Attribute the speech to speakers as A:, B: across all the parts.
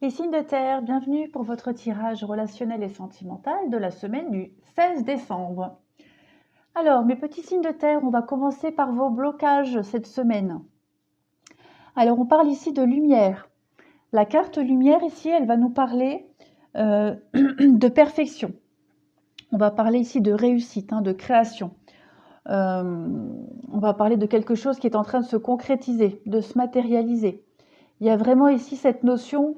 A: Les signes de terre, bienvenue pour votre tirage relationnel et sentimental de la semaine du 16 décembre. Alors, mes petits signes de terre, on va commencer par vos blocages cette semaine. Alors, on parle ici de lumière. La carte lumière ici, elle va nous parler de perfection. On va parler ici de réussite, de création. On va parler de quelque chose qui est en train de se concrétiser, de se matérialiser. Il y a vraiment ici cette notion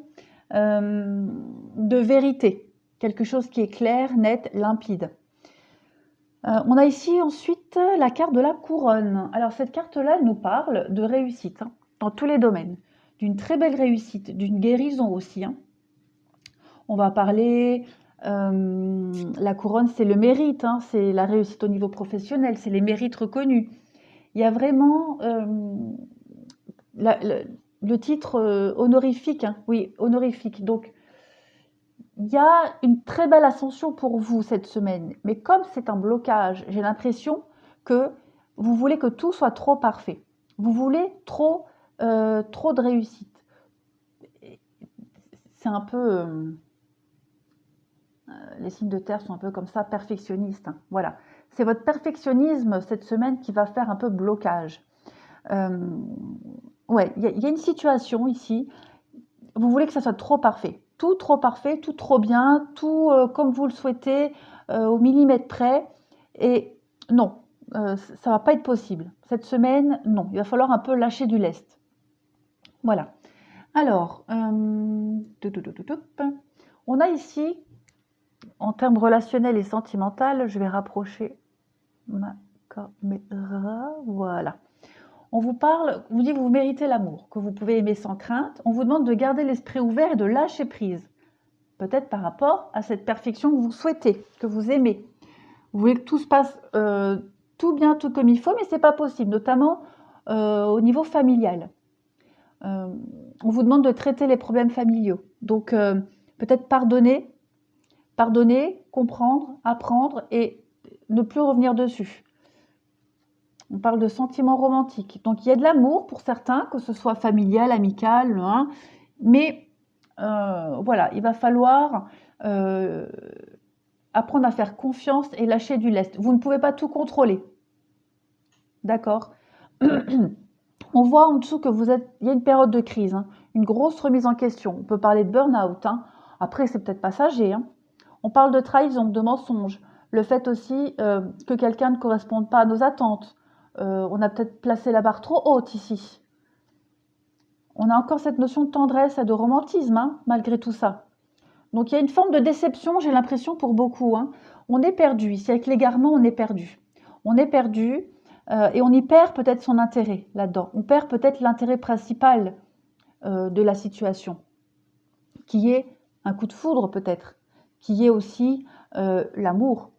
A: de vérité, quelque chose qui est clair, net, limpide. On a ici ensuite la carte de la couronne. Alors cette carte-là, elle nous parle de réussite dans tous les domaines, d'une très belle réussite, d'une guérison aussi. On va parler, la couronne, c'est le mérite, c'est la réussite au niveau professionnel, c'est les mérites reconnus. Il y a vraiment le titre honorifique, oui, honorifique. Donc, il y a une très belle ascension pour vous cette semaine. Mais comme c'est un blocage, j'ai l'impression que vous voulez que tout soit trop parfait. Vous voulez trop de réussite. C'est un peu... les signes de terre sont un peu comme ça, perfectionnistes. Voilà. C'est votre perfectionnisme cette semaine qui va faire un peu blocage. Ouais, il y a une situation ici. Vous voulez que ça soit trop parfait. Tout trop parfait, tout trop bien, tout comme vous le souhaitez, au millimètre près. Et non, ça ne va pas être possible. Cette semaine, non. Il va falloir un peu lâcher du lest. Voilà. Alors, on a ici, en termes relationnels et sentimentaux, je vais rapprocher ma caméra. Voilà. On vous parle, on vous dit que vous méritez l'amour, que vous pouvez aimer sans crainte. On vous demande de garder l'esprit ouvert et de lâcher prise. Peut-être par rapport à cette perfection que vous souhaitez, que vous aimez. Vous voulez que tout se passe tout bien, tout comme il faut, mais ce n'est pas possible, notamment au niveau familial. On vous demande de traiter les problèmes familiaux. Donc, peut-être pardonner, comprendre, apprendre et ne plus revenir dessus. On parle de sentiments romantiques. Donc, il y a de l'amour pour certains, que ce soit familial, amical, mais voilà, il va falloir apprendre à faire confiance et lâcher du lest. Vous ne pouvez pas tout contrôler. D'accord. On voit en dessous que il y a une période de crise, une grosse remise en question. On peut parler de burn-out. Après, c'est peut-être passager. On parle de trahison, de mensonge. Le fait aussi que quelqu'un ne corresponde pas à nos attentes. On a peut-être placé la barre trop haute ici. On a encore cette notion de tendresse et de romantisme, malgré tout ça. Donc il y a une forme de déception, j'ai l'impression, pour beaucoup. On est perdu, ici avec l'égarement, on est perdu. On est perdu et on y perd peut-être son intérêt là-dedans. On perd peut-être l'intérêt principal de la situation, qui est un coup de foudre peut-être, qui est aussi l'amour.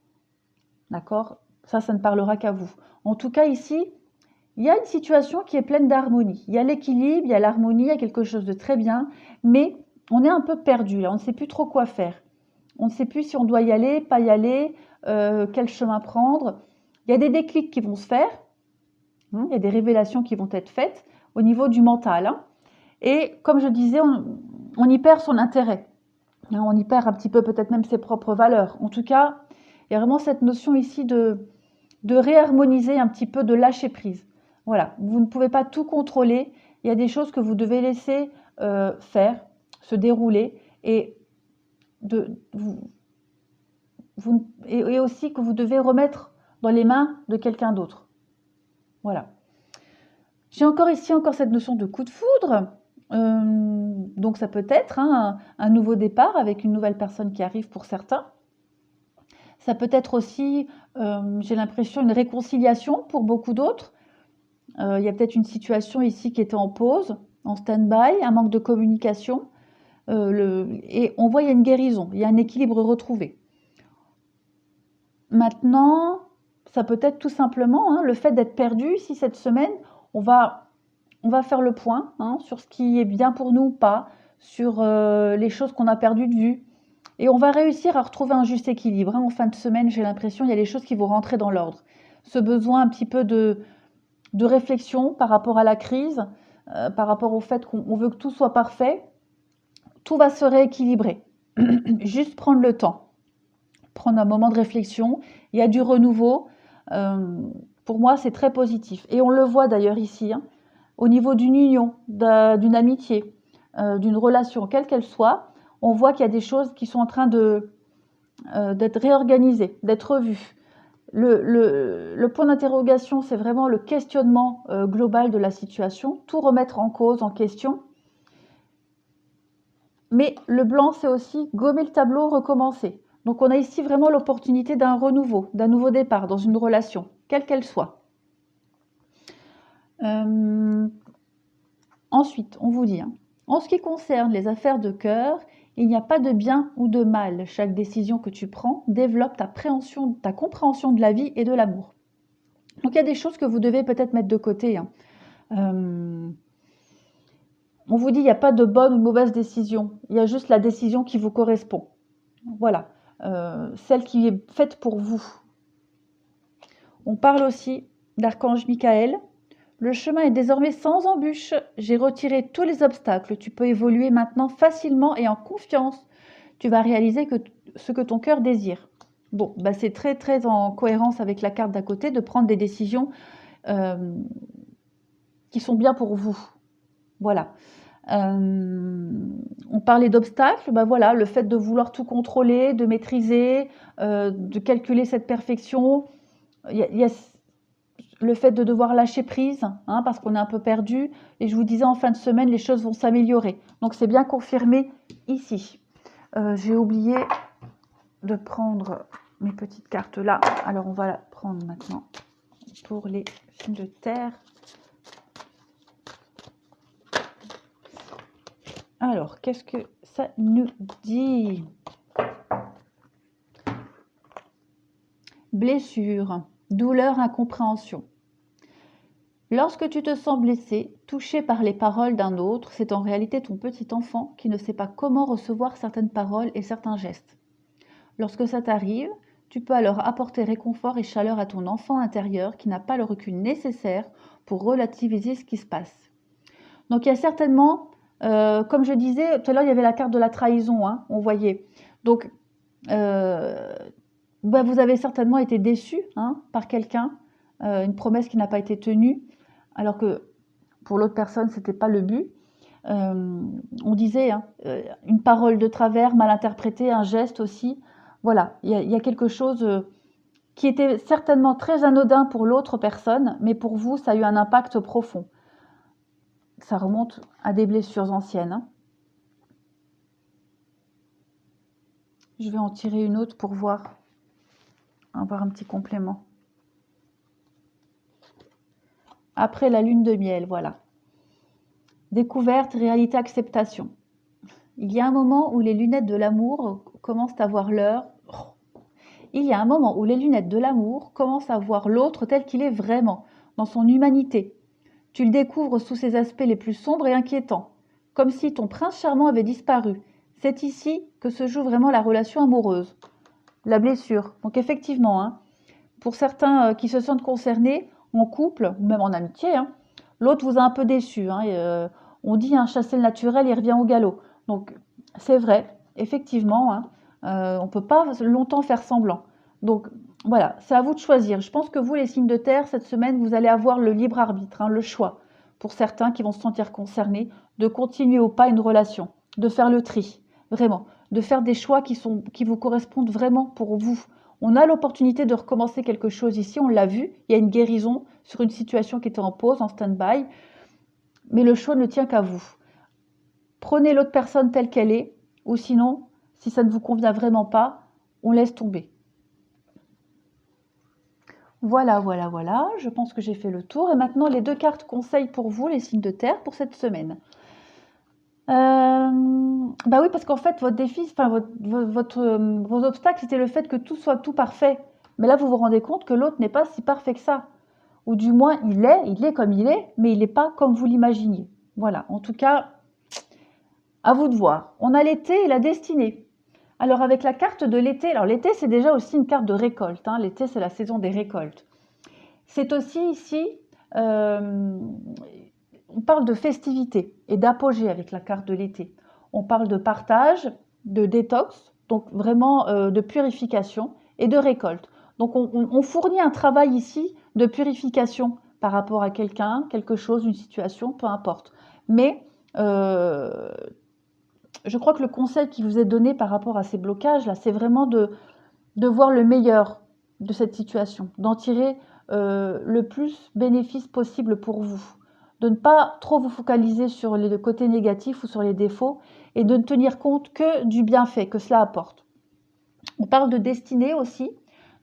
A: D'accord? Ça ne parlera qu'à vous. En tout cas, ici, il y a une situation qui est pleine d'harmonie. Il y a l'équilibre, il y a l'harmonie, il y a quelque chose de très bien, mais on est un peu perdu là, on ne sait plus trop quoi faire. On ne sait plus si on doit y aller, pas y aller, quel chemin prendre. Il y a des déclics qui vont se faire, il y a des révélations qui vont être faites au niveau du mental. Et comme je disais, on y perd son intérêt. On y perd un petit peu peut-être même ses propres valeurs. En tout cas, il y a vraiment cette notion ici de réharmoniser un petit peu, de lâcher prise. Voilà, vous ne pouvez pas tout contrôler. Il y a des choses que vous devez laisser faire, se dérouler, et et aussi que vous devez remettre dans les mains de quelqu'un d'autre. Voilà. J'ai encore ici cette notion de coup de foudre. Donc ça peut être un nouveau départ avec une nouvelle personne qui arrive pour certains. Ça peut être aussi, j'ai l'impression, une réconciliation pour beaucoup d'autres. Il y a peut-être une situation ici qui était en pause, en stand-by, un manque de communication. Et on voit qu'il y a une guérison, il y a un équilibre retrouvé. Maintenant, ça peut être tout simplement le fait d'être perdu. Si cette semaine, on va faire le point sur ce qui est bien pour nous ou pas, sur les choses qu'on a perdues de vue. Et on va réussir à retrouver un juste équilibre. En fin de semaine, j'ai l'impression qu'il y a des choses qui vont rentrer dans l'ordre. Ce besoin un petit peu de réflexion par rapport à la crise, par rapport au fait qu'on veut que tout soit parfait. tout va se rééquilibrer. Juste prendre le temps, prendre un moment de réflexion. Il y a du renouveau. Pour moi, c'est très positif. Et on le voit d'ailleurs ici, hein, au niveau d'une union, d'une amitié, d'une relation, quelle qu'elle soit, on voit qu'il y a des choses qui sont en train d'être réorganisées, d'être revues. Le point d'interrogation, c'est vraiment le questionnement global de la situation, tout remettre en cause, en question. Mais le blanc, c'est aussi gommer le tableau, recommencer. Donc on a ici vraiment l'opportunité d'un renouveau, d'un nouveau départ dans une relation, quelle qu'elle soit. Ensuite, on vous dit, hein, en ce qui concerne les affaires de cœur, il n'y a pas de bien ou de mal. Chaque décision que tu prends développe ta compréhension de la vie et de l'amour. Donc il y a des choses que vous devez peut-être mettre de côté, hein. On vous dit il n'y a pas de bonne ou de mauvaise décision. Il y a juste la décision qui vous correspond. Voilà, celle qui est faite pour vous. On parle aussi d'Archange Michael. Le chemin est désormais sans embûches. J'ai retiré tous les obstacles. Tu peux évoluer maintenant facilement et en confiance. Tu vas réaliser ce que ton cœur désire. Bon, bah c'est très très en cohérence avec la carte d'à côté de prendre des décisions qui sont bien pour vous. Voilà. On parlait d'obstacles, ben voilà, le fait de vouloir tout contrôler, de maîtriser, de calculer cette perfection. Il y a le fait de devoir lâcher prise, hein, parce qu'on est un peu perdu. Et je vous disais, en fin de semaine, les choses vont s'améliorer. Donc c'est bien confirmé ici. J'ai oublié de prendre mes petites cartes là. Alors on va la prendre maintenant pour les signes de terre. Alors, qu'est-ce que ça nous dit? Blessure, douleur, incompréhension. Lorsque tu te sens blessé, touché par les paroles d'un autre, c'est en réalité ton petit enfant qui ne sait pas comment recevoir certaines paroles et certains gestes. Lorsque ça t'arrive, tu peux alors apporter réconfort et chaleur à ton enfant intérieur qui n'a pas le recul nécessaire pour relativiser ce qui se passe. Donc il y a certainement, comme je disais, tout à l'heure il y avait la carte de la trahison, hein, on voyait. Donc vous avez certainement été déçu, hein, par quelqu'un, une promesse qui n'a pas été tenue, alors que pour l'autre personne, ce n'était pas le but. On disait, hein, une parole de travers, mal interprétée, un geste aussi. Voilà, il y a quelque chose qui était certainement très anodin pour l'autre personne, mais pour vous, ça a eu un impact profond. Ça remonte à des blessures anciennes, hein. Je vais en tirer une autre pour voir, avoir un petit complément. Après la lune de miel, voilà. Découverte, réalité, acceptation. Il y a un moment où les lunettes de l'amour commencent à voir l'heure. Il y a un moment où les lunettes de l'amour commencent à voir l'autre tel qu'il est vraiment, dans son humanité. Tu le découvres sous ses aspects les plus sombres et inquiétants, comme si ton prince charmant avait disparu. C'est ici que se joue vraiment la relation amoureuse. La blessure. Donc effectivement, hein, pour certains qui se sentent concernés, en couple, ou même en amitié, hein, l'autre vous a un peu déçu. Hein, on dit, hein, chasser le naturel, il revient au galop. Donc c'est vrai, effectivement, hein, on ne peut pas longtemps faire semblant. Donc voilà, c'est à vous de choisir. Je pense que vous, les signes de terre, cette semaine, vous allez avoir le libre arbitre, hein, le choix, pour certains qui vont se sentir concernés, de continuer ou pas une relation, de faire le tri, vraiment, de faire des choix qui vous correspondent vraiment pour vous. On a l'opportunité de recommencer quelque chose ici, on l'a vu, il y a une guérison sur une situation qui était en pause, en stand-by, mais le choix ne tient qu'à vous. Prenez l'autre personne telle qu'elle est, ou sinon, si ça ne vous convient vraiment pas, on laisse tomber. Voilà, voilà, voilà, je pense que j'ai fait le tour. Et maintenant, les deux cartes conseils pour vous, les signes de terre, pour cette semaine. Bah oui, parce qu'en fait, votre défi, enfin, vos obstacles, c'était le fait que tout soit tout parfait. Mais là, vous vous rendez compte que l'autre n'est pas si parfait que ça. Ou du moins, il est comme il est, mais il n'est pas comme vous l'imaginiez. Voilà, en tout cas, à vous de voir. On a l'été et la destinée. Alors avec la carte de l'été, alors l'été c'est déjà aussi une carte de récolte, hein. L'été c'est la saison des récoltes. C'est aussi ici, on parle de festivité et d'apogée avec la carte de l'été. On parle de partage, de détox, donc vraiment de purification et de récolte. Donc on fournit un travail ici de purification par rapport à quelqu'un, quelque chose, une situation, peu importe. Mais je crois que le conseil qui vous est donné par rapport à ces blocages-là, c'est vraiment de voir le meilleur de cette situation, d'en tirer le plus bénéfice possible pour vous, de ne pas trop vous focaliser sur les côtés négatifs ou sur les défauts et de ne tenir compte que du bienfait que cela apporte. On parle de destinée aussi,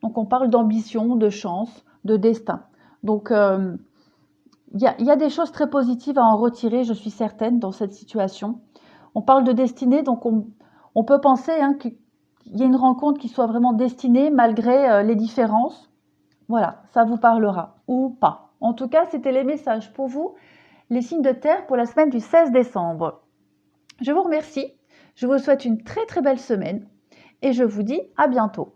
A: donc on parle d'ambition, de chance, de destin. Donc il y a des choses très positives à en retirer, je suis certaine, dans cette situation. On parle de destinée, donc on peut penser qu'il y ait une rencontre qui soit vraiment destinée malgré les différences. Voilà, ça vous parlera ou pas. En tout cas, c'était les messages pour vous, les signes de terre pour la semaine du 16 décembre. Je vous remercie, je vous souhaite une très très belle semaine et je vous dis à bientôt.